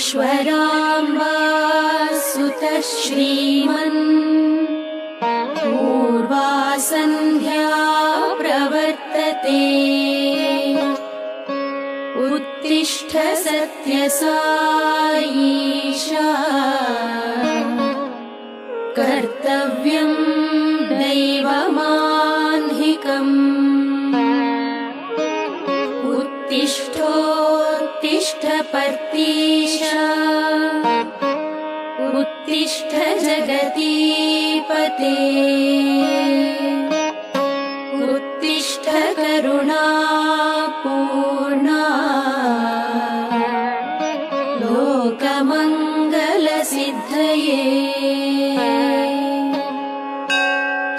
ईश्वराम्बा सुतः श्रीमन् पूर्वा सन्ध्या प्रवर्तते उत्तिष्ठ सत्यसाईशा कर्तव्यं दैवमाह्निकम् उत्तिष्ठोत्तिष्ठ पर्तीश उत्तिष्ठ जगतीपते उत्तिष्ठ करुणापूर्णा लोकमङ्गलसिद्धये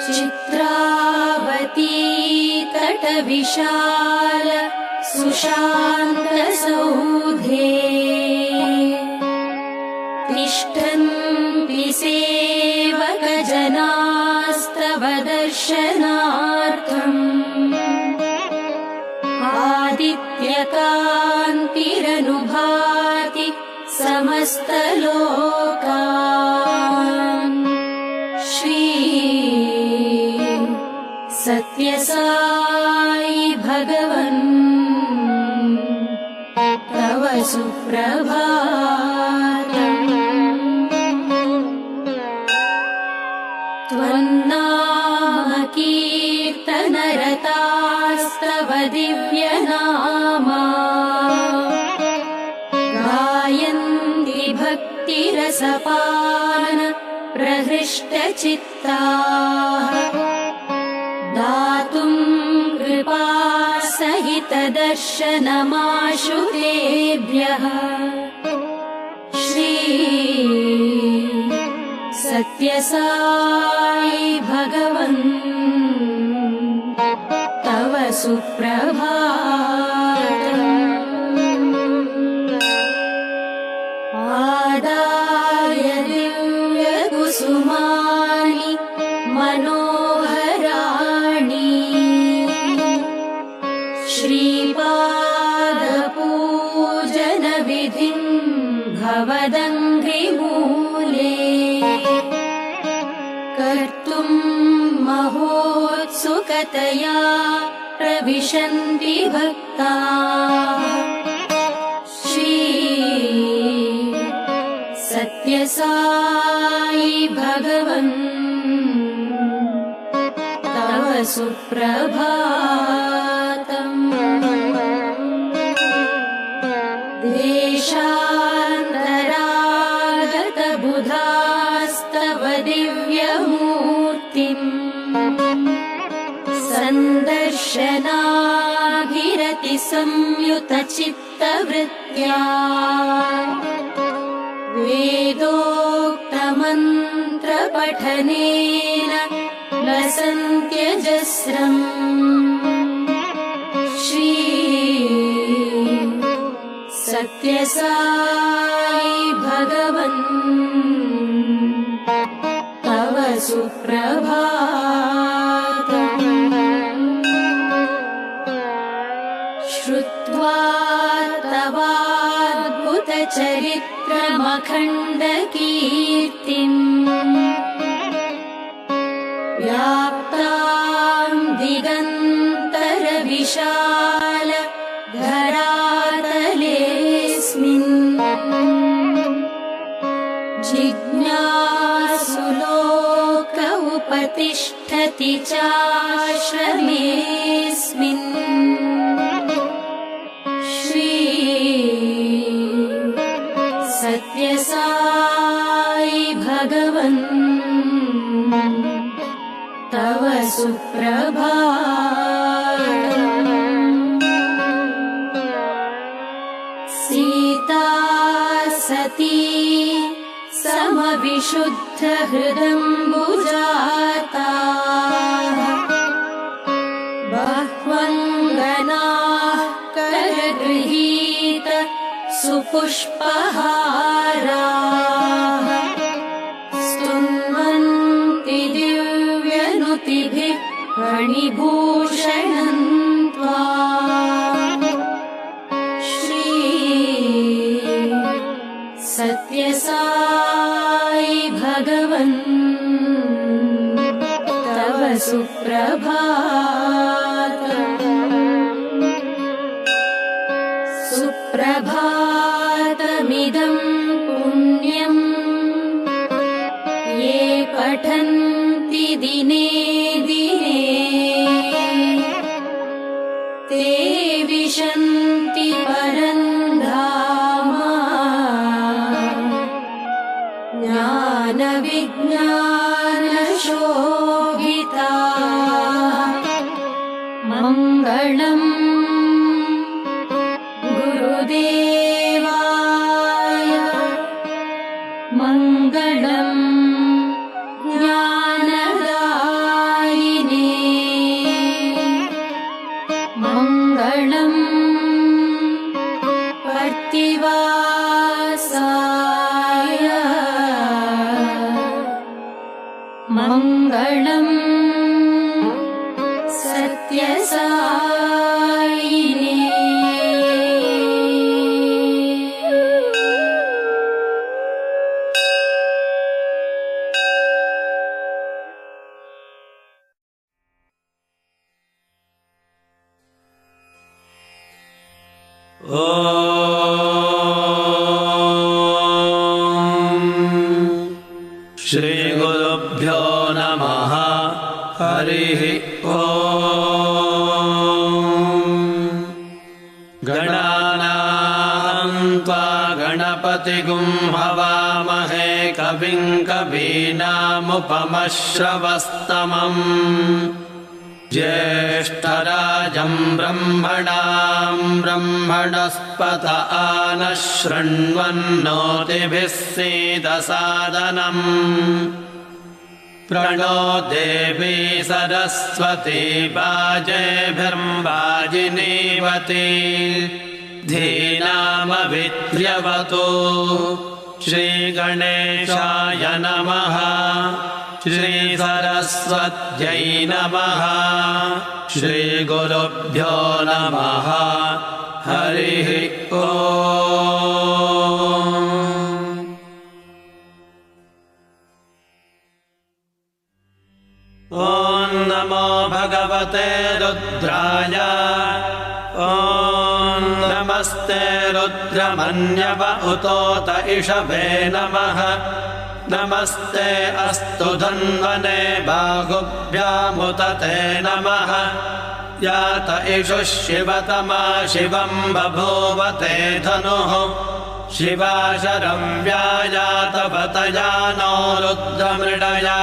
चित्रावती तटविशाल सुशान्तसौधे तिष्ठन्ति सेवकजनास्तव दर्शनार्थम् आदित्यकान्तिरनुभाति समस्तलोकान् श्री सत्यसाई भगवन् तव सुप्रभातम् त्वन्नाम कीर्तनरतास्तव दिव्यनामा गायन्ति भक्तिरसपान प्रहृष्टचित्ताः दातुं कृपासहितदर्शनमाशु तेभ्यः श्री सत्यसाई भगवन् तव सुप्रभातम् आदाय दिव्यकुसुमानि मनोहराणि श्रीपादपूजनविधिं भवदङ्घ्रिमूले कर्तुं महोत्सुकतया प्रविशन्ति भक्ताः श्री सत्यसाई भगवन् तव सुप्रभातम् देशान्तरागतबुधास्तव दिव्यमूर्तिम् सन्दर्शनाभिरतिसंयुतचित्तवृत्त्या वेदोक्तमन्त्रपठनेन लसन्त्यजस्रम् श्री सत्यसाई भगवन् तव सुप्रभातम् श्रुत्वा तवाद्भुतचरित्रमखण्डकीर्तिम् व्याप्तां दिगन्तरविशाल धरातलेऽस्मिन् जिज्ञासुलोक उपतिष्ठति चाश्रमेऽस्मिन् श्री सत्यसाई भगवन् तव सुप्रभातम् सीता सती समविशुद्धहृदम्बुजाता बह्वङ्गनाः करगृहीत सुपुष्पहाराः स्तुन्वन्ति दिव्यनुतिभिः फणिभूषणं त्वाम् श्री सत्यसाई भगवन् तव सुप्रभातम् सुप्रभातमिदं पुण्यम् ये पठन्ति दिने दिने ते विशन्ति परन्धाम ज्ञानविज्ञानशोभिताः मङ्गलम् गुरुदेवाय मङ्गलम् ज्ञानदायिने मङ्गलम् पर्तिवासाय मङ्गलम् सत्यसायिने ॐ श्रीगुरुभ्यो नमः। हरिः ओम्। गणानां त्वा गणपतिगुं हवामहे कविं कवीनामुपमश्रवस्तमम् ज्येष्ठराजं ब्रह्मणां ब्रह्मणस्पत आनः शृण्वन्नोतिभिः सीदसादनम् प्रणो देवी सरस्वती वाजेभिर्वाजिनीवती धीनामभिद्र्यवतु। श्रीगणेशाय नमः। श्रीसरस्वत्यै नमः। श्रीगुरुभ्यो नमः। हरिः ओम्। ॐ नमो भगवते रुद्राय। ॐ नमस्ते रुद्रमन्यव उतोत इषभे नमः। नमस्ते अस्तु धन्वने बाहुभ्यामुत ते नमः। यात इषुः शिवतमा शिवं बभूव ते धनुः। शिवाशरं व्यायात बतया नो रुद्रमृडया।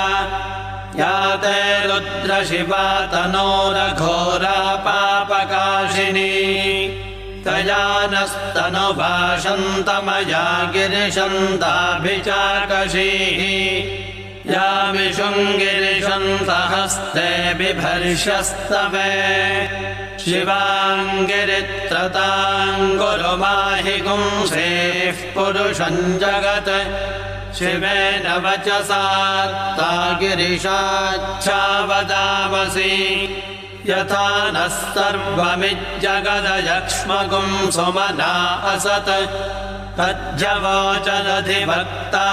याते रुद्रशिवा तनोरघोरा पापकाशिनी। तया नस्तनुभाषन्तमया गिरिशन्ताभिचाकशीः। यामिषुङ्गिरिशन्तहस्ते बिभर्ष्यस्तवे। शिवाङ्गिरित्रताङ्गुरुमाहि गुंसेः पुरुषं जगत्। शिवेन वचसा ता गिरिशाच्छावदामसि। यथा नः सर्वमिज्जगदयक्ष्मगुं सुमना असत्। तज्जवोचदधिभक्ता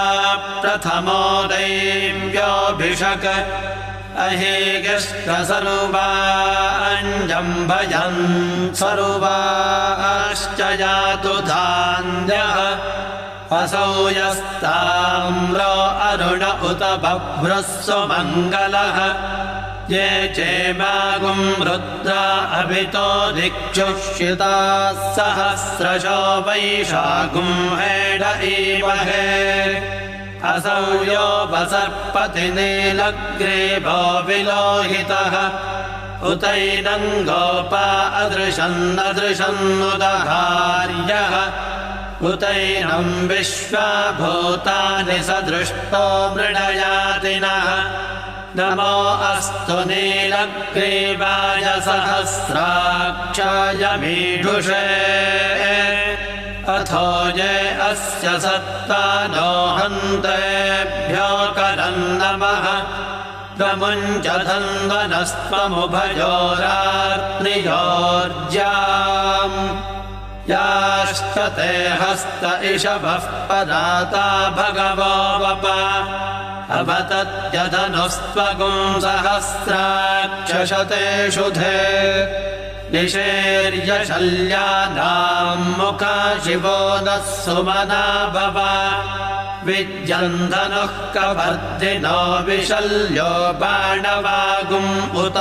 प्रथमो दैव्योऽभिषक्। अहेगिष्टसर्वाञ्जम्भयन् सर्वाश्च यातु धान्यः। असौ यस्ताम्रो अरुण उत बभ्रः सुमङ्गलः। ये चेमागुं रुद्रा अभितो दिक्षुषिताः सहस्रशो वैशाखुं हेड ईमहे। असौ यो वसर्पति नीलग्रीवो विलोहितः। उतैनं गोपा अदृशन्नदृशन्नुदहार्यः। उतैनं विश्वाभूतानि सदृष्टो मृडयातिनः। नमो अस्तु नीलग्रीवाय सहस्राक्षाय मीढुषे। अथो ये अस्य सत्त्वानो हन्तेभ्यो करं नमः। प्रमुञ्च धन्वनस्त्वमुभयोरात्रियोर्ज्याम्। याश्च ते हस्त इषभः पदाता भगवो वप। अवतत्यधनुस्त्वगुं सहस्राक्षशतेषु धे। निषेर्यशल्यानां मुखा शिवो नः सुमना भव। विद्यन्धनुः कवर्धिनो विशल्यो बाणवागुम् उत।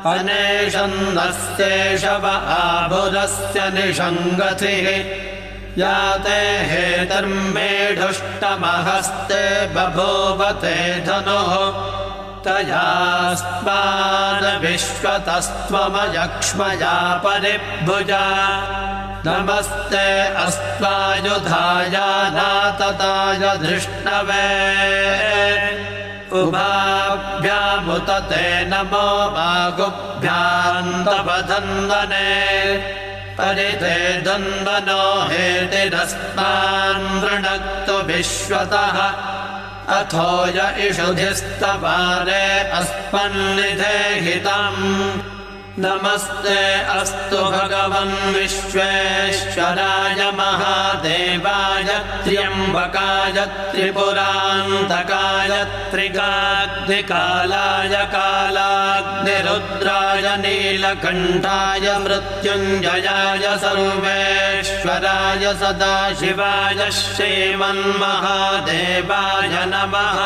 अनेशन्नस्येषव आभुरस्य निषङ्गतिः। याते हेतर्मेढुष्टमहस्ते बभूव ते धनुः। तयास्मान् विश्वतस्त्वमयक्ष्मया परिभुजा। नमस्ते अस्त्वायुधाय नातताय धृष्णवे। उभाभ्यामुत ते नमो बाहुभ्यान्तव धन्वने। परिते धन्वनो हेतिरस्मान् वृणक्तु विश्वतः। अथो य इषुधिस्तवारे अस्मन्निधेहितम्। नमस्ते अस्तु भगवन् विश्वेश्वराय महादेवाय त्र्यम्बकाय त्रिपुरान्तकाय त्रिकाग्निकालाय कालाग्निरुद्राय नीलकण्ठाय मृत्युञ्जयाय सर्वेश्वराय सदाशिवाय श्रीमन्महादेवाय नमः।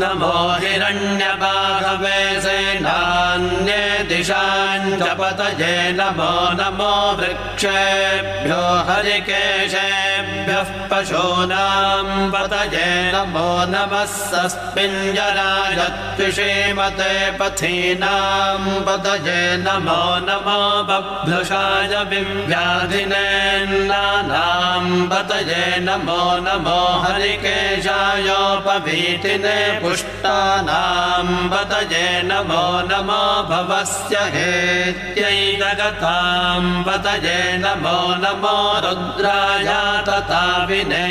नमो हिरण्यबाहवे सेनान्ये दिशाञ्चपतये नमो नमो वृक्षेभ्यो हरिकेशेभ्यः पशूनां पतये नमो नमः सस्मिञ्जराय त्विषीमते पथीनां पतये नमो नमो बभ्रुषाय विव्याधिनेन्नानां पतये नमो नमो हरिकेशायोपवीतिने पुष्टानां पतये नमो नमो भवस्य हेत्यै जगतां पतये नमो नमो रुद्राय तथा विने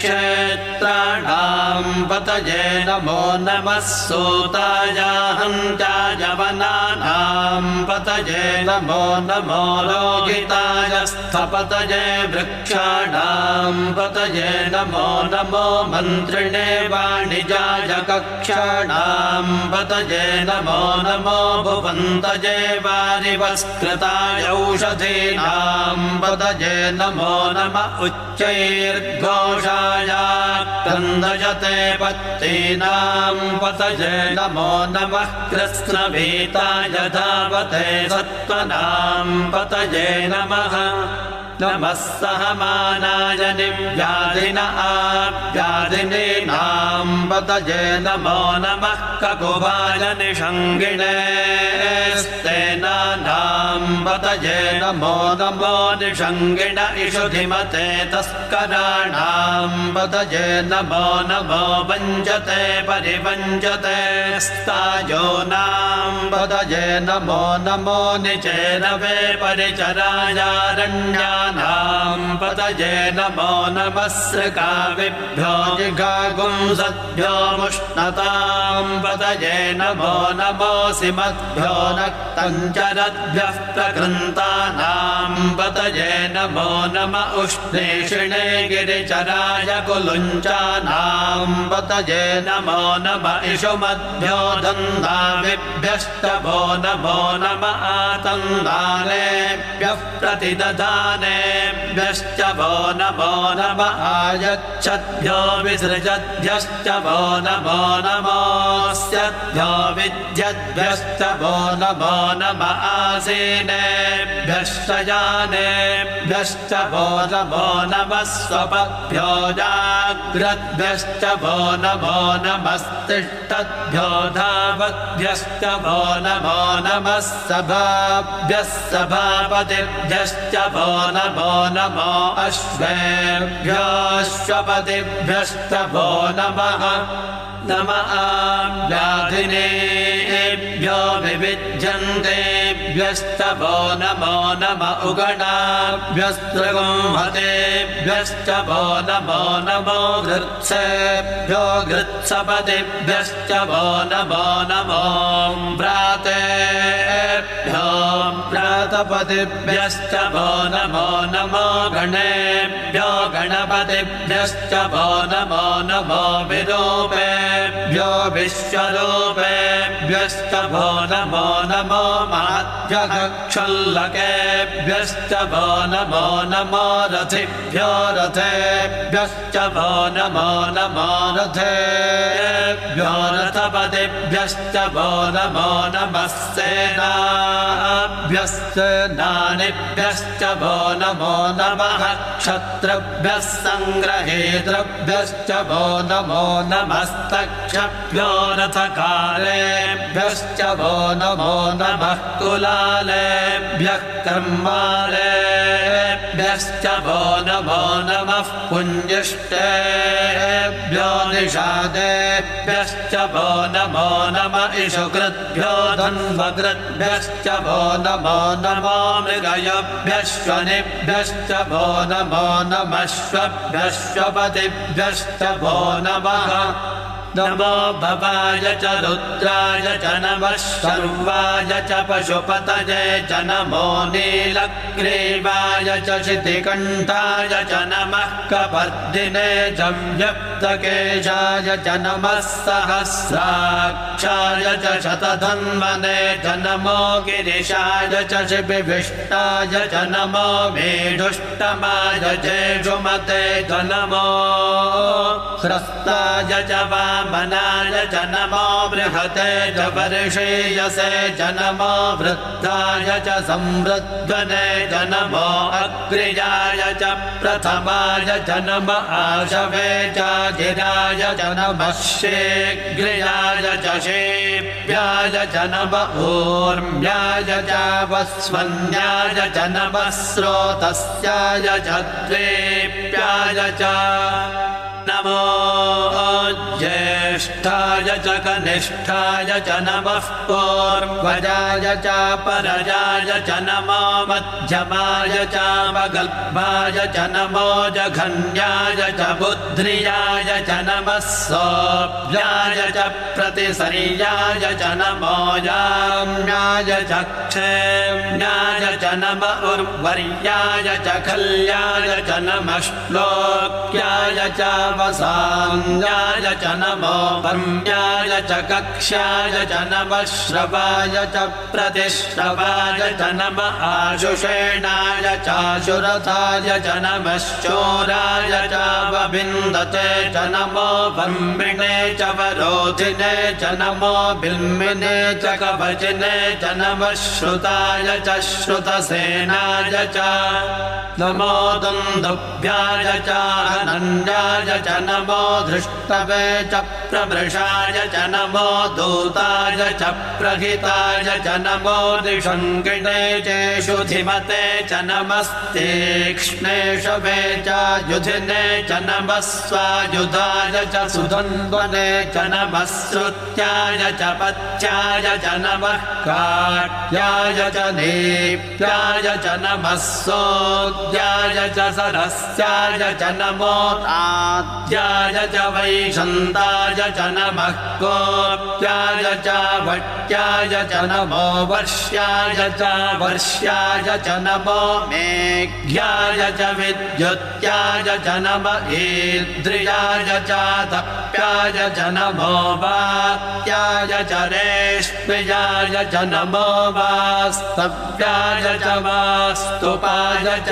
क्षेत्राणां पतये नमो नमः सूताय हन्ताय वनानां पतये नमो नमो रोहिताय स्थपतये वृक्षाणां पतये नमो नमो मन्त्रिणे वाणिजाय कक्षाणां पतये नमो नमो भुवन्तये वारिवस्कृताय औषधीनां पतये नमो नमः उच्चैर्घोषाय क्रन्दयते पत्तीनां पतये नमो नमः कृत्स्नभीताय धावते सत्त्वनां पतये नमः। नमः सहमानाय निव्याधिन आव्याधिनीनां पतये नमो नमः ककुभाय निषङ्गिणे स्तेनानां पतये नमो नमो निषङ्गिण इषुधिमते तस्कराणां पतये नमो नमो वञ्जते परिवञ्जते स्तायोनां पतये नमो नमो निचेरवे परिचरायारण्यानां पतये नमो नमः सृकाविभ्यो जिघागुंसद्भ्यो मुष्णतां पतये नमो नमोऽसि मद्भ्यो नक्तञ्चरद्भ्यः प्रकृन्तानां पतये नमो नम उष्णेषिणे गिरिचराय कुलुञ्चानां पतये नमो नम इषुमद्भ्यो दन्दाविभ्यश्च भो नमो नम आतन्दानेभ्यः प्रतिदधानेभ्यश्च भो नमो नम आयच्छद्भ्यो विसृजद्भ्यश्च भो नमो नमोऽस्यद्भ्यो विद्यद्भ्यश्च भो नमो नम आसीनेभ्यश्च यानेभ्यश्च भो नमो नमः स्वपद्भ्यो जाग्रद्भ्यश्च भो नमो नमस्तिष्ठद्भ्यो धावद्भ्यश्च भो नमो नमः सभाभ्यः सभापतिभ्यश्च भो नमो नमो अश्वेभ्योऽश्वपतिभ्यश्च भो नमः। नम आव्याधिनेभ्यो विविध्यन्तेभ्यश्च भो नमो नम उगणाभ्यस्त्रगुंहतेभ्यश्च भो नमो नमो घृत्सेभ्यो घृत्सपतिभ्यश्च भो नमो नमो व्रातेभ्यो व्रातपतिभ्यश्च भो नमो नमो गणेभ्यो गणपतिभ्यश्च भो नमो नमो विरूपेभ्यो विश्वरूपेभ्यश्च भो नमो नमो माध्यक्षुल्लकेभ्यश्च भो नमो नमो रथिभ्यो रथेभ्यश्च भो नमो नमो रथेभ्यो रथपतिभ्यश्च भो नमो नमः सेनाभ्यश्च सेनानिभ्यश्च भो नमो नमः क्षत्रभ्यः सङ्ग्रहेतृभ्यश्च भो नमो नमस्तक्षभ्यो रथकालेभ्यश्च भो नमो नमः कुलालेभ्यः कर्मालेभ्यश्च भो नमो नमः पुञ्जिष्टेभ्यो निषादेभ्यश्च भो नमो नम इषुकृद्भ्यो धन्वकृद्भ्यश्च भो नमो नमो मृगयभ्यश्वनिभ्यश्च भो नमो नमः श्वभ्यश्वपतिभ्यश्च भो नमः। नमो भवाय च रुद्राय च नमः शर्वाय च पशुपतये च नमो नीलग्रीवाय च शितिकण्ठाय च नमः कपर्दिने च व्यक्तकेशाय च नमः सहस्राक्षाय च शतधन्वने च नमो गिरिशाय च शिबिभिष्टाय च नमो मेढुष्टमाय जेषुमते च नमो ह्रस्ताय च वामनाय च नमो बृहते च वर्षेयसे च नमो वृद्धाय च संवृद्धने च नमो अग्र्याय च प्रथमाय च नम आशवे च गिराय च नमः शीघ्राय च शेप्याय च नम ऊर्म्याय च वस्वन्याय च नमः स्रोतस्याय च द्वेप्याय च नमो ज्येष्ठाय च कनिष्ठाय च नमः पूर्वजाय च परजाय च नमो मध्यमाय च वगल्भाय च नमो जघन्याय च बुद्ध्रियाय च नमः सोऽभ्याय च प्रतिसर्याय च नमो याम्याय च क्षेम्याय च नम उर्वर्याय च खल्याय च नमः श्लोक्याय च वसान्याय च नमो वर्म्याय च कक्ष्याय च नमः श्रवाय च प्रतिश्रवाय च नम आशुषेणाय चाशुरथाय च नमः शूराय च वविन्दते च नमो वर्मिणे च वरोधिने च नमो बिल्मिने च कवचिने च नमः श्रुताय च श्रुतसेनाय च नमो दुन्दुभ्याय च अनन्याय च नमो धृष्टवे च प्रवृषाय च नमो दूताय च प्रहिताय च नमो दिशङ्गिणे चेषुधिमते च नमस्तीक्ष्णेषवे च युधिने च नमः स्वायुधाय च सुधन्वने च नमः श्रुत्याय च पथ्याय च नमः काट्याय च नेप्याय च नमः सोद्याय च सरस्याय च नमो ताद्याय च वैशन्ताय च नमः कोप्याय च भट्याय च नमो वर्ष्याय च वर्ष्याय च नमो मेघ्याय च विद्युत्याय च नम ईद्रियाय च तप्याय च नमो वात्याय च रेष्म्याय च नमो वास्तव्याय च वास्तुपाय च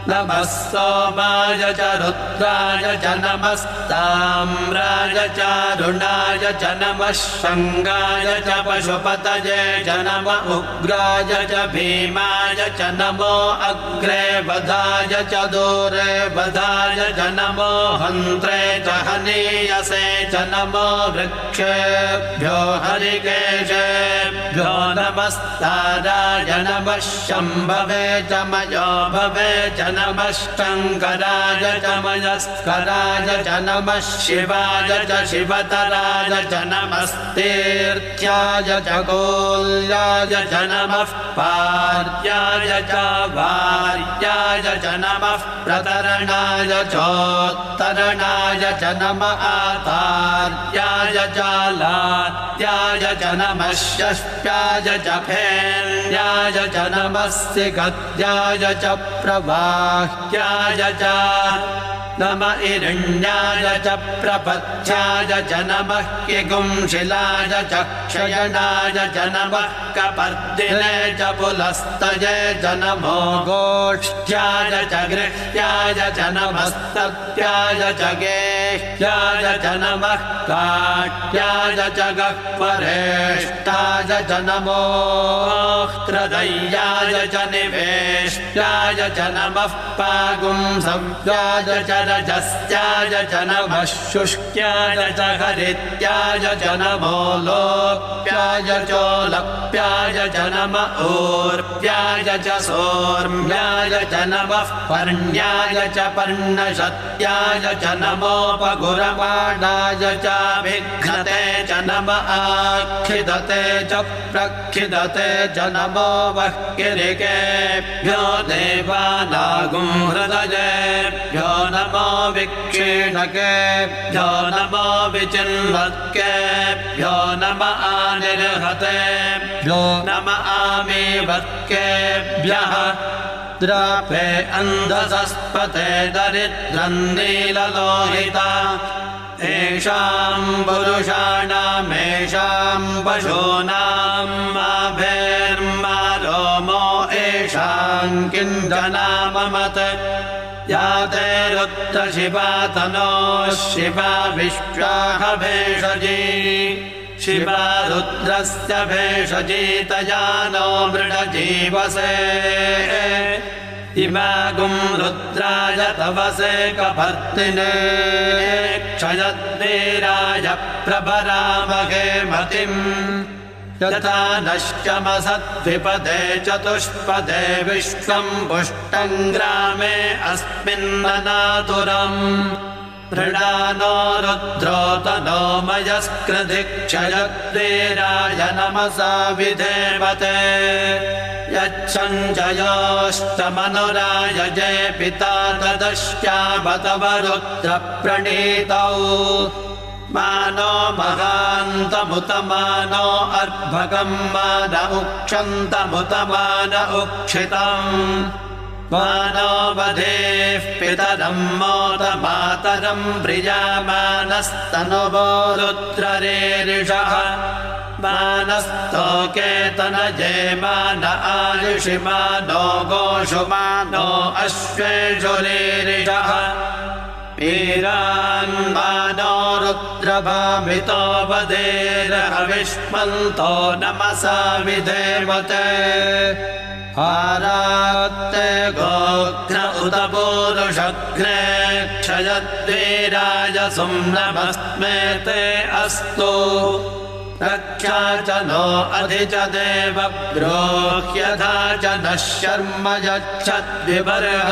नमः सोमाय च रुद्राय च नमस्ताम्राय च रुणाय च नमः शङ्गाय च पशुपतये च नम उग्राय च भीमाय च नमो अग्रे वधाय च दूरे वधाय च नमो हन्त्रे च हनीयसे च नमो वृक्षेभ्यो हरिकेशेभ्यो नमस्ताराय नमः शम्भवे च मयो भवे च नमः शङ्कराय च मयस्कराय च नमः शिवाय च शिवतराय च नमस्तीर्थ्याय च कोल्याय च नमः पार्याय च वार्याय च नमः प्रतरणाय चोत्तरणाय च नम आतार्याय च लात्याय च नमः षष्ट्याय च फेन्याय च नमः सिगत्याय च प्रवाह्याय च नम इरण्याय च प्रपथ्याय च नमः किगुंशिलाय च क्षयणाय च नमः कपर्दिने च पुलस्तये च नमो गोष्ठ्याय च गृह्याय च नमस्तत्याय च गेह्याय च नमः काट्याय च गह्वरेष्ठाय च नमो हृदयाय च निवेष्ट्याय च नमः पागुंसव्याय च रजस्याय च नमः शुष्क्याय च हरित्याय च नमो लोप्याय चोलप्याय च नम ऊर्प्याय च सोर्म्याय च नमः पर्ण्याय च पर्णशत्याय च नमो वगुरमाणाय च विघ्नते च नम आखिदते च प्रखिदते च नमो वह्किरिकेभ्यो देवानागुं हृदयेभ्यो नमो विक्षीणकेभ्यो नमो विचिन्वत्केभ्यो नम आनिर्हतेभ्यो नम आमीवत्केभ्यः द्रापे अन्धसस्पते दरिद्रन्नीललोहिता येषां पुरुषाणामेषां पशूनां माभेर्मा रोमो येषां किञ्चनाममत् या ते रुद्रशिवा तनोः शिवा विश्वाह भेषजी शिवा रुद्रस्य भेषजी तया नो मृडजीवसे इमागुं रुद्राय तवसे कपर्दिने क्षयद्वीराय प्रभरामहे मतिम् यथा नश्यमसद्विपदे चतुष्पदे विश्वं पुष्टं ग्रामे अस्मिन्ननातुरम् मृडानो रुद्रोतनो मयस्कृधि क्षयद्वीराय नमसा विधेवते यच्छञ्जयोष्टमनुराय जय पिता तदश्यावतव रुद्रप्रणीतौ मानो महान्तमुत मानो अर्भकं मान उक्षन्तमुत मान उक्षितम् मानो वधेः पितरं मोद मातरं प्रियामानस्तनुवो रुद्ररेरिषः मानस्तोकेतनजे मान आयुषि मानो गोषु मानो अश्वेषुरेरिषः वीरान् मानो रुद्रभामितो वदेरहविष्मन्तो नमसा विधेवते आरात्ते गोघ्न उत पूरुषघ्ने क्षयद्वीराय सुम्नमस्मे ते अस्तु रक्षा च नो अधि च देव ब्रोह्यथा च नः शर्म यच्छद्विबर्हाः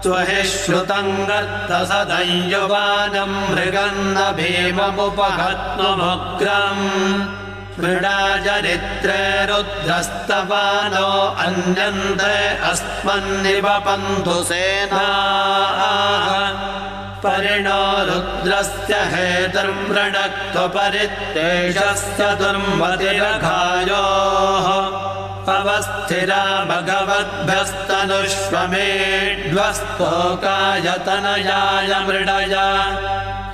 त्वहि श्रुतं गर्दसदञ्युवानं मृगन्न भीममुपहत्नुमुग्रम् मृडाचरित्रे रुद्रस्तवानो अन्यन्ते अस्मन्निवपन्तु सेनाः परिणो रुद्रस्य हेतुर्मृणक्त्वपरित्येषस्य दुर्मतिरघायोः अवस्थिरा भगवद्भ्यस्तनुष्वमेढ्वस्तोकायतनयाय मृडय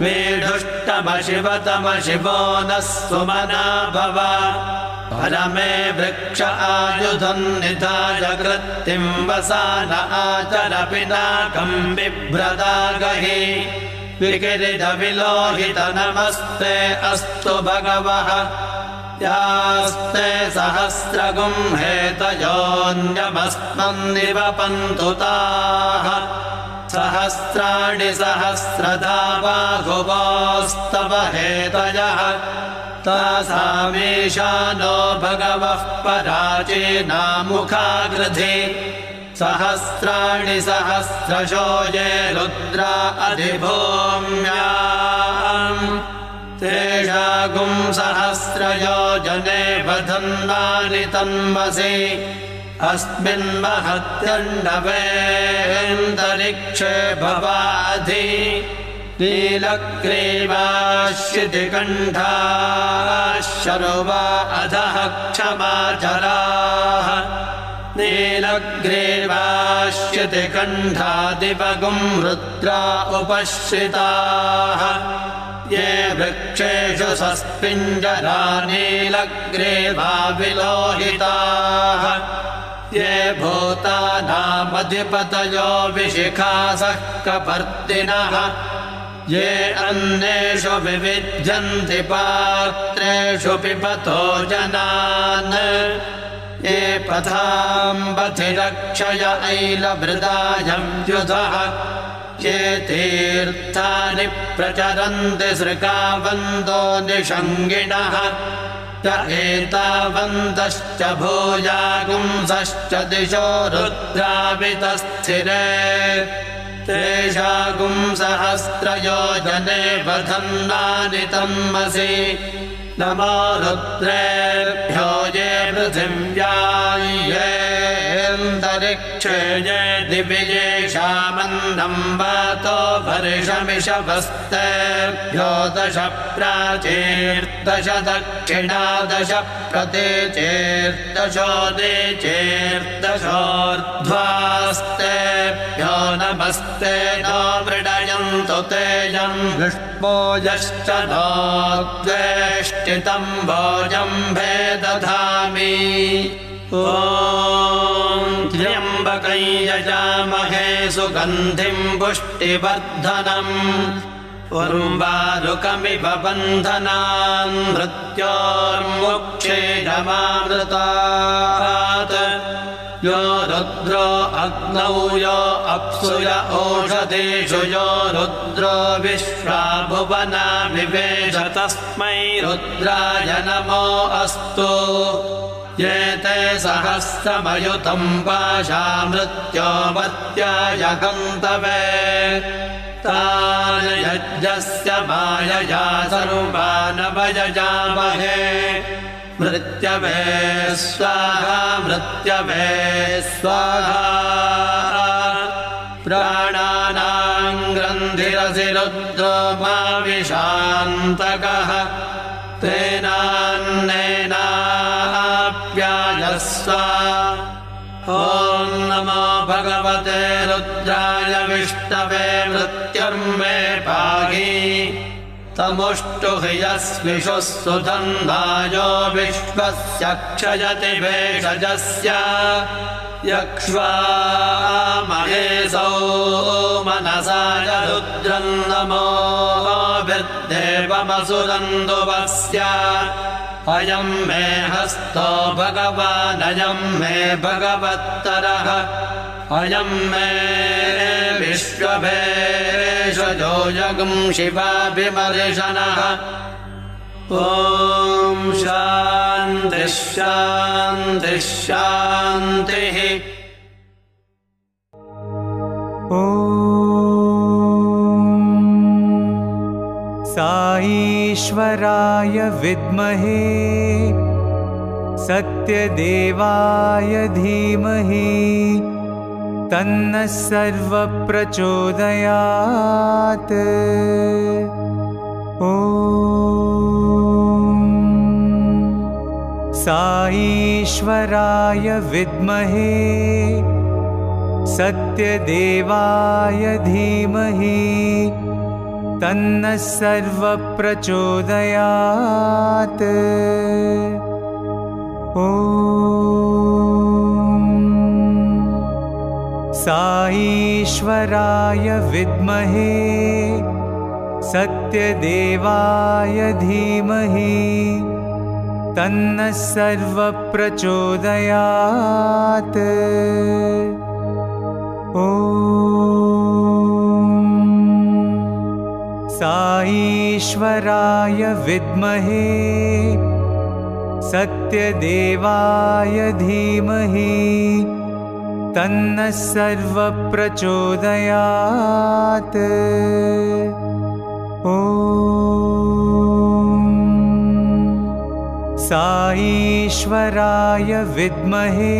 मेढुष्टमशिवतमशिवो नः सुमना भव परमे वृक्ष आयुधन्निधाय कृत्तिं वसान आचर पिनाकं बिभ्रदागहि विकिरितविलोहित नमस्ते अस्तु भगवः यास्ते सहस्रगुं हेतयोऽन्यमस्मन्निवपन्तु ताः सहस्राणि सहस्रधा बाहुवोस्तव हेतयः तासामीशानो भगवः पराचीनामुखाग्रधि सहस्राणि सहस्रशो ये रुद्रा अधिभूम्याम् तेषागुं सहस्रयोजने वधन्वानि तन्मसि अस्मिन् महत्यण्डवेऽन्तरिक्षे भवाधि नीलग्रीवाश्चितिकण्ठाः शर्वा अधः क्षमाचराः नीलग्रीवाश्चितिकण्ठादिवगुं रुद्रा उपश्रिताः ये वृक्षेषु सस्पिञ्जरा नीलग्रीवा विलोहिताः ये भूतानामधिपतयो विशिखासः कपर्दिनः ये अन्येषु विविध्यन्ति पात्रेषु पिबतो जनान् ये पथाम्बथिरक्षय ऐलभृदायं युधः ये तीर्थानि प्रचरन्ति सृकावन्दो निषङ्गिणः च एतावन्तश्च भूयागुंसश्च दिशो रुद्रावितस्थिरे तेषागुं सहस्रयोजने वधन्नानि तन्मसि नमो रुद्रेभ्यो ये पृथिव्यां येऽन्तरिक्षे ये दिवि येषामन्नं वातो वर्षमिषवस्तेभ्यो 10 प्राचीर्दश दक्षिणादश प्रतीचीर्दशोदीचीर्दशोर्ध्वास्तेभ्यो नमस्ते नो मृडयन्तु तेजं विष्णोजश्च नो द्वेष्टितं भोजं भेदधामि ॐ त्र्यम्बकं यजामहे सुगन्धिं पुष्टिवर्धनम् उर्वारुकमिव बन्धनान् मृत्योर्मुक्षीयमामृतात् यो रुद्रो अग्नौ यो अप्सु य ओषधीषु यो रुद्रो विश्वा भुवना विवेश तस्मै रुद्राय नमो अस्तु ये ते सहस्रमयुतं पाशा मृत्योमर्त्याय गन्तवे तान् यज्ञस्य मायया सर्वानवयजामहे मृत्यवे स्वाहा मृत्यवे स्वाहा प्राणानां ग्रन्थिरसि रुद्रो मा विशान्तकः तेनान्नेनाप्यायस्व ॐ नमो भगवते रुद्राय विष्णवे मृत्युर्मे पाहि तमुष्टुः यस्विषुः सुधन्वायो विश्वस्य क्षयति भेषजस्य यक्ष्वामहेशौ मनसाय रुद्रं नमो विद्देवमसुरन्दुवस्य अयं मे हस्तो भगवान् अयं मे भगवत्तरः अयं मे विश्वभेषजो जगं शिवाभिमर्शनः ॐ शान्तिः शान्तिः शान्तिः साईश्वराय विद्महे सत्यदेवाय धीमहि तन्नः सर्वः प्रचोदयात् ॐ साईश्वराय विद्महे सत्यदेवाय धीमहि तन्नः सर्वः प्रचोदयात् ॐ साईश्वराय विद्महे सत्यदेवाय धीमहि तन्नः सर्वः प्रचोदयात् ॐ साईश्वराय विद्महे सत्यदेवाय धीमहि तन्नः सर्वः प्रचोदयात् ॐ साईश्वराय विद्महे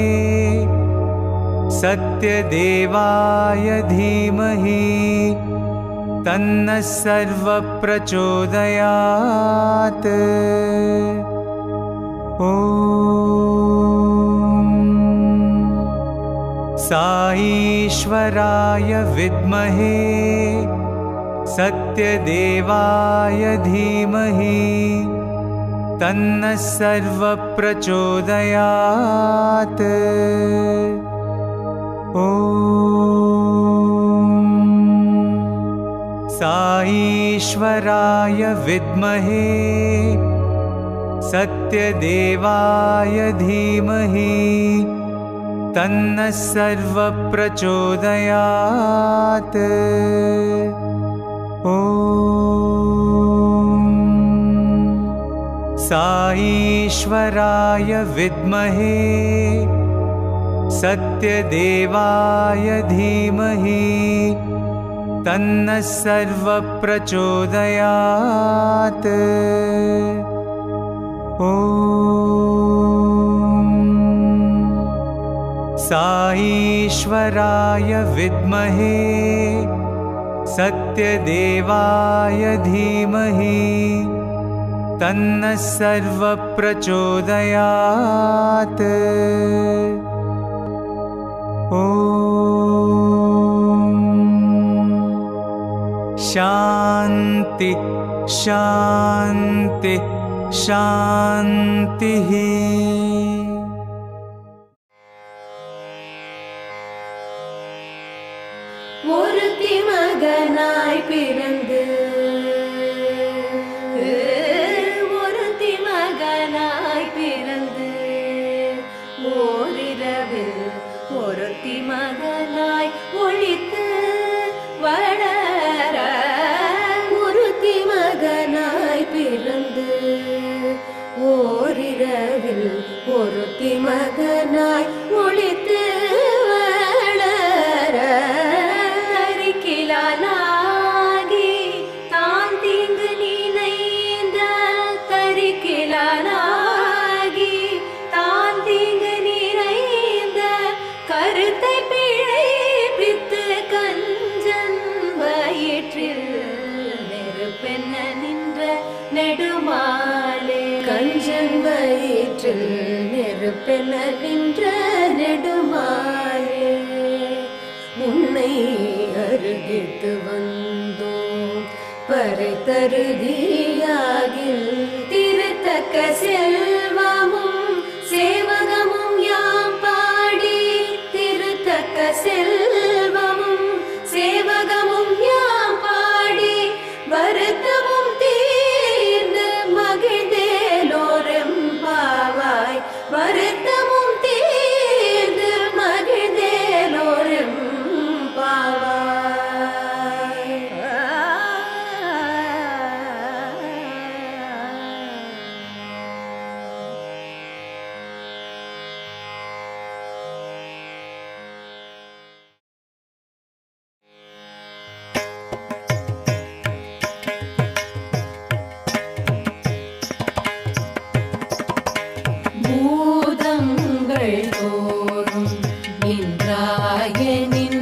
सत्यदेवाय धीमहि तन्नः सर्वः प्रचोदयात् ॐ साईश्वराय विद्महे सत्यदेवाय धीमहि तन्नः सर्वः प्रचोदयात् ॐ साईश्वराय विद्महे सत्यदेवाय धीमहि तन्नः सर्वः प्रचोदयात् ॐ साईश्वराय विद्महे सत्यदेवाय धीमहि तन्नः सर्वप्रचोदयात्। ॐ साईश्वराय विद्महे सत्यदेवाय धीमहि तन्नः सर्वप्रचोदयात्। ॐ शान्ति शान्ति शान्तिः। ஒருத்தி மகனாய் பிறந்து ஒருத்தி மகனாய் பிறந்து ஓரிரவில் ஒருத்தி மகனாய் ஒழித்து வளர ஒருத்தி மகனாய் பிறந்து ஓரிரவில் ஒருத்தி மகனாய் ஒழித்து வளர தரிக்கிலானாகி தான் தீங்கு நினைந்த தரிக்கிலானாகி தான் தீங்கு நிறைந்த கருத்தை பிழைப்பித்து கஞ்சன் வயிற்றில் நெருப்பென்ன நின்ற நெடுமாலே கஞ்சன் வயிற்றில் நெருப்பென்ன நின்ற நெடுமாலே உன்னை அருகித்து வந்தோம் பறை தருதியாகில் திருத்தக்க செல்வமும் சேவகமும் யாம் பாடி திருத்தக்க செல்வமும் சேவகமும் யாம் பாடி வருத்தமும் தீர்ந்து மகிழ்ந்தேலோரெம்பாவாய் வருத்தமும் தீர்ந்து மகிழ்ந்தேலோரெம்பாவாய். பூதங்கள் தோறும் நின்றாயனின்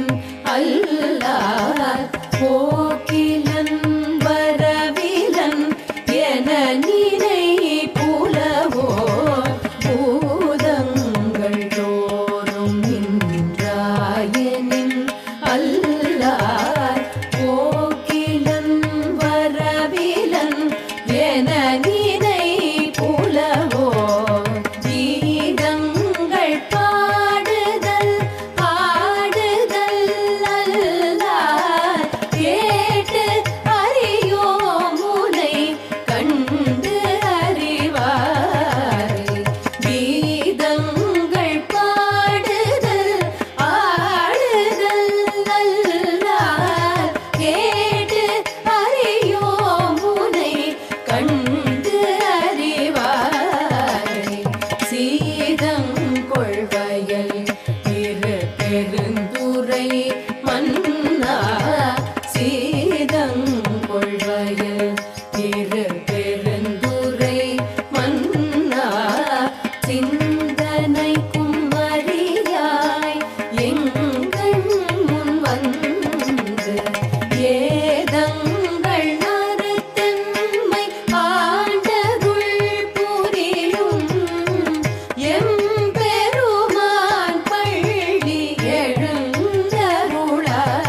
அல்லால் போக்கிலன் வரவிலன் என நினை புலவோ பூதங்கள் தோறும் நின்றாயனின் அல்லால் போக்கிலன் வரவிலன் என நினை புலவோ கீதங்கள் பாடுதல் பாடுதல் அல்லால் கேட்டு அறியோம் உனை கண்டு அறிவாரை கீதங்கள் பாடுதல் ஆடுதல் அல்லால் கேட்டு அறியோம் உனை கண்டு அறிவாரை சீதங்கொள்வயல் திரு பெருந்துரை மன்னா சீதங்கொள்வயல் திரு பெருந்துரை மன்னா சிந்தனைக்கும் அறியாய் எங்கள் முன் வந்து ஏதங்கள் நறுத்தன்மை ஆண்டருள் புரியும் எம்பெருமான் பள்ளி எழுந்தருளாய்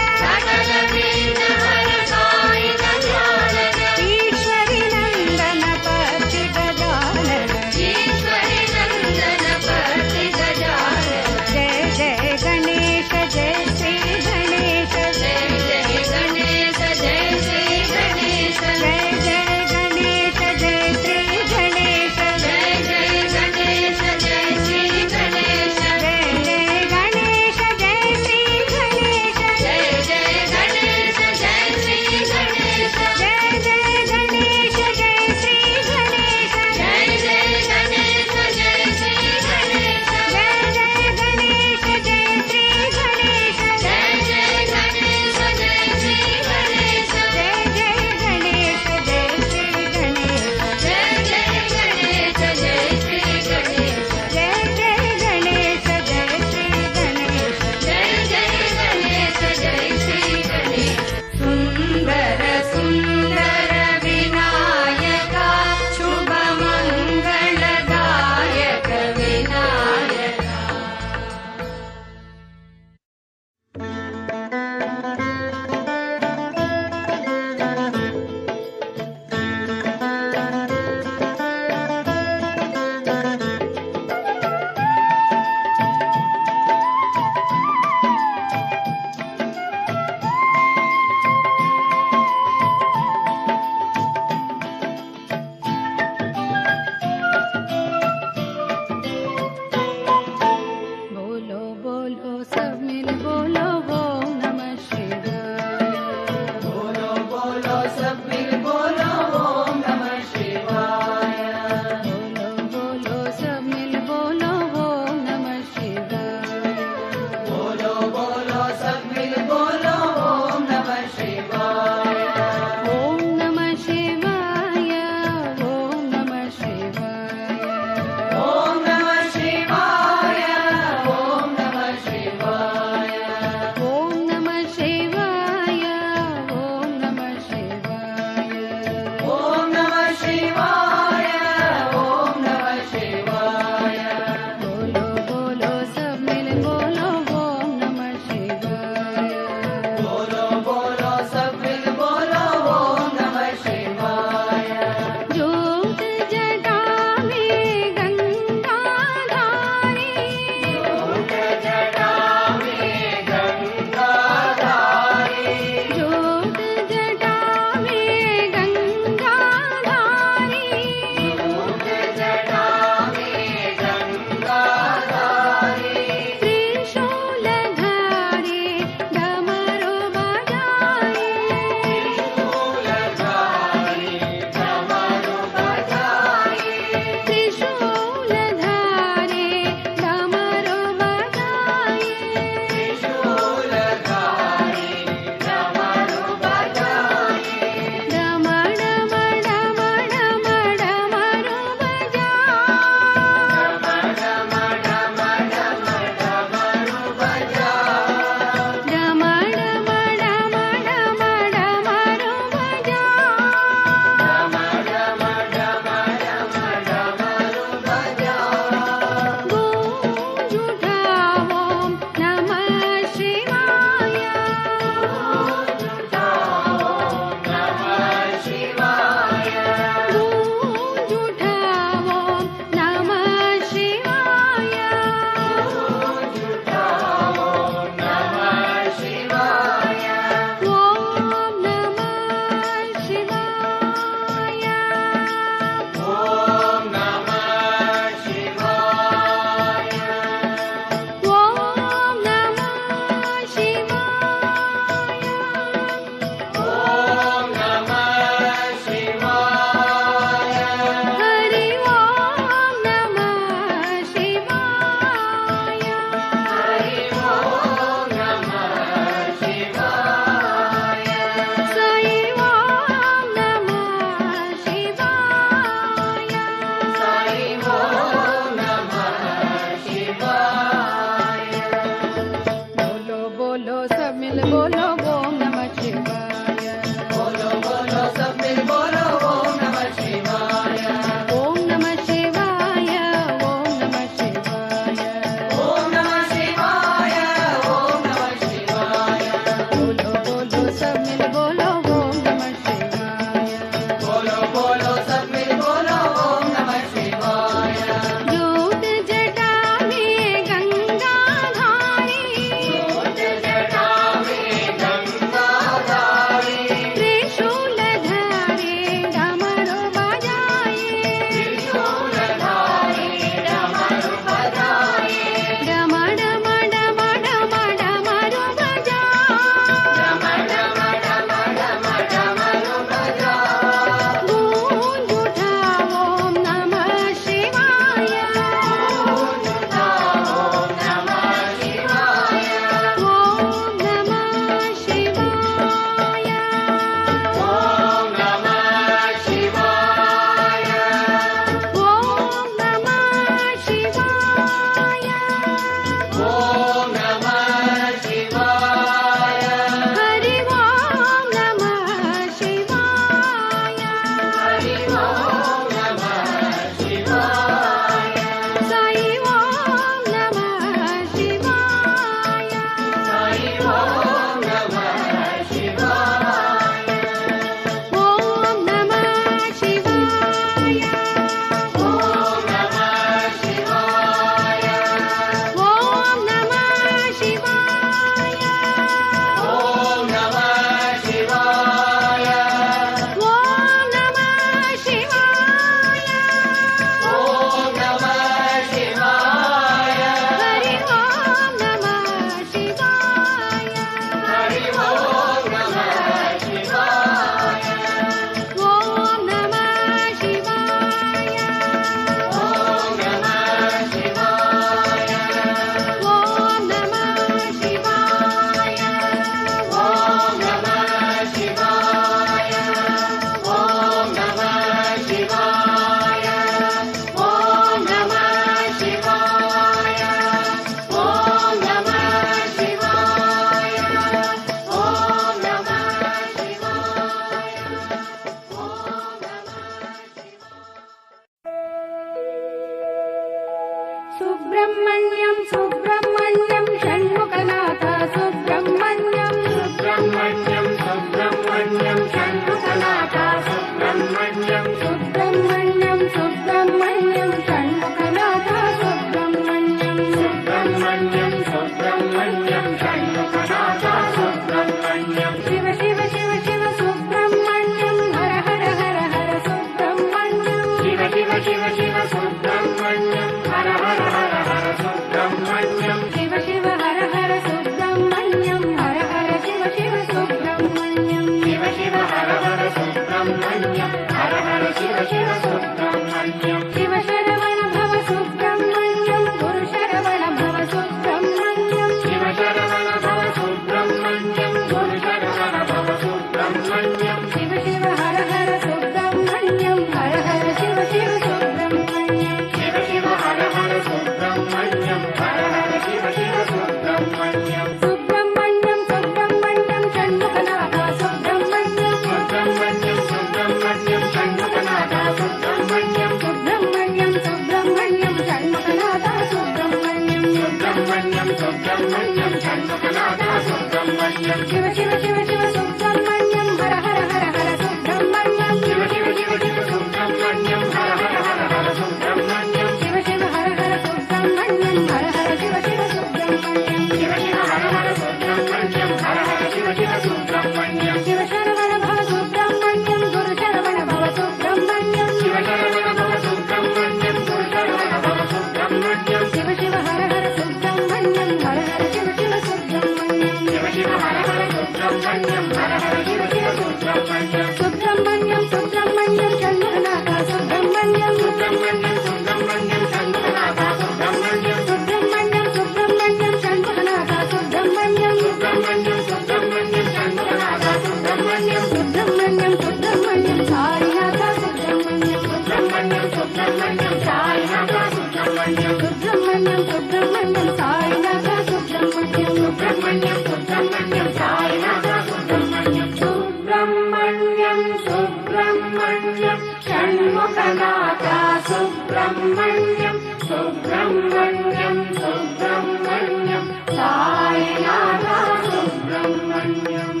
सुब्रह्मण्यं शिव शिव हर हर सुब्रह्मण्यं हर हर शिव शिव सुब्रह्मण्यं शिव शरवण भव सुब्रह्मण्यं गुरु शरवण भव सुब्रह्मण्यं शिव शरवण भव सुब्रह्मण्यं गुरु शरवण भव सुब्रह्मण्यं शिव शिव हर हर सुब्रह्मण्यं हर हर शिव शिव सुब्रह्मण्यं शिव शिव हर हर सुब्रह्मण्यं हर हर शिव शिव सुब्रह्मण्यं सुब्रह्मण्यं सुब्रह्मण्यं षण्मुखनाथ सुब्रह्मण्यं सुब्रह्मण्यं सुब्रह्मण्यं षण्मुखनाथ सुब्रह्मण्यं सुब्रह्मण्यं सुब्रह्मण्यं षण्मुखनाथ सुब्रह्मण्यं सुब्रह्मण्यं सुब्रह्मण्यं षण्मुखनाथ सुब्रह्मण्यं शिव शिव शिव शिव सुब्रह्मण्यं हर हर हर हर सुब्रह्मण्यं शिव शिव शिव शिव सुब्रह्मण्यं हर हर हर हर सुब्रह्मण्यं शिव शिव हर हर सुब्रह्मण्यं हर हर शिव शिव सुब्रह्मण्यं शिव शिव हर हर सुब्रह्मण्यं हर हर शिव शिव सुब्रह्मण्यं शिव शरवण भव सुब्रह्मण्यं गुरु शरवण भव सुब्रह्मण्यं शिव शरवण भव सुब्रह्मण्यं गुरु शरवण भव सुब्रह्मण्यं शिव शिव हर हर सुब्रह्मण्यं हर हर शिव शिव सुब्रह्मण्यं शिव शिव हर हर सुब्रह्मण्यं हर हर शिव शिव सुब्रह्मण्यं सुब्रह्मण्यं सुब्रह्मण्यं षण्मुखनाथ सुब्रह्मण्यं सुब्रह्मण्यं सुब्रह्मण्यं षण्मुखनाथ सुब्रह्मण्यं सुब्रह्मण्यं सुब्रह्मण्यं षण्मुखनाथ सुब्रह्मण्यं सुब्रह्मण्यं सुब्रह्मण्यं षण्मुखनाथ सुब्रह्मण्यं सुब्रह्मण्यं सुब्रह्मण्यं साईनाथ सुब्रह्मण्यं सुब्रह्मण्यं सुब्रह्मण्यं साईनाथ सुब्रह्मण्यं सुब्रह्मण्यं सुब्रह्मण्यं साईनाथ सुब्रह्मण्यं सुब्रह्मण्यं सुब्रह्मण्यं साईनाथ सुब्रह्मण्यं सुब्रह्मण्यं सुब्रह्मण्यं षण्मुखनाथ सुब्रह्मण्यं सुब्रह्मण्यं सुब्रह्मण्यं साईनाथ सुब्रह्मण्यं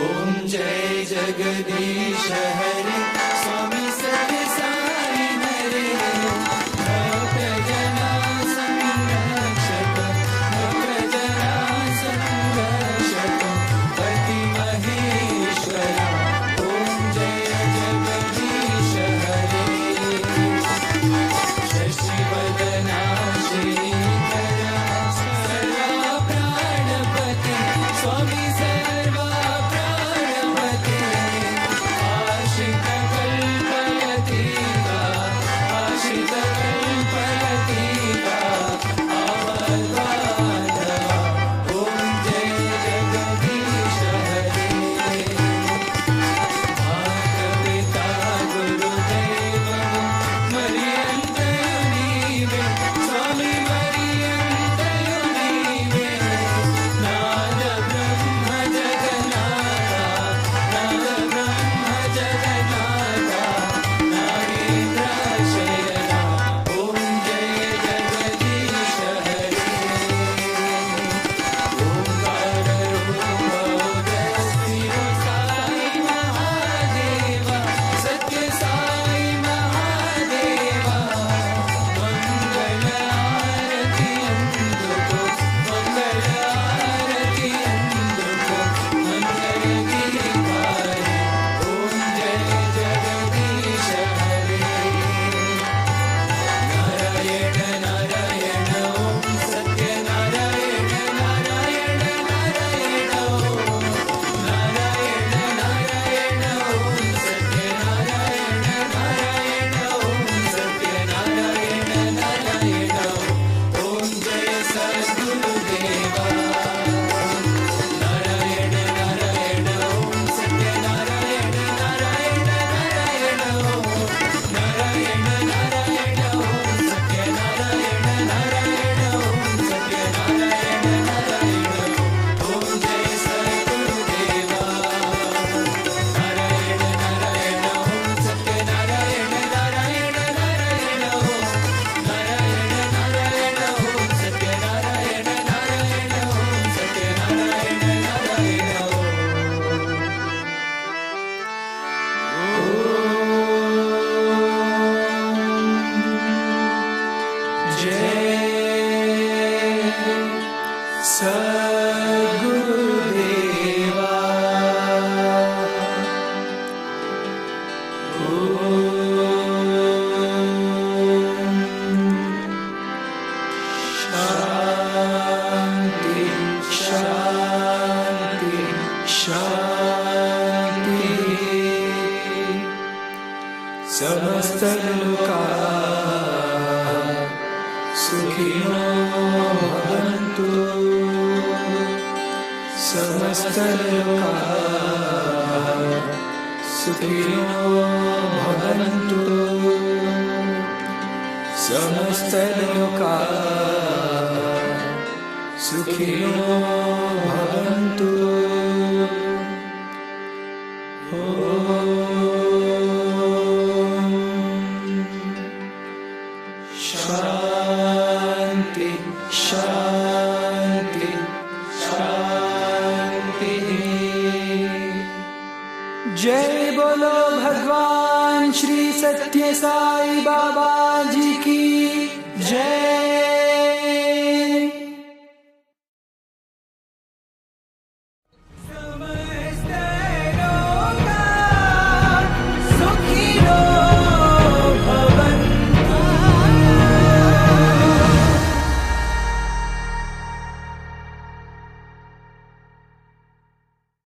ओम जय जगदीश हरे स्वामी सत्य साई हरे भक्त जना संरक्षक भक्त जना संरक्षक पति महेश्वरा ओम जय जगदीश हरे शशिवदना श्रीकरा सर्वा प्राणपति स्वामी सर्वा शांति शांति शांति। समस्त लोकाः सुखिनो भवन्तु। समस्त लोकाः सुखिनो भवन्तु। समस्त लोकाः सुखिनो भवन्तु। शांति शांति शांति। जय बोलो भगवान श्री सत्य साई बाबा जी की जय।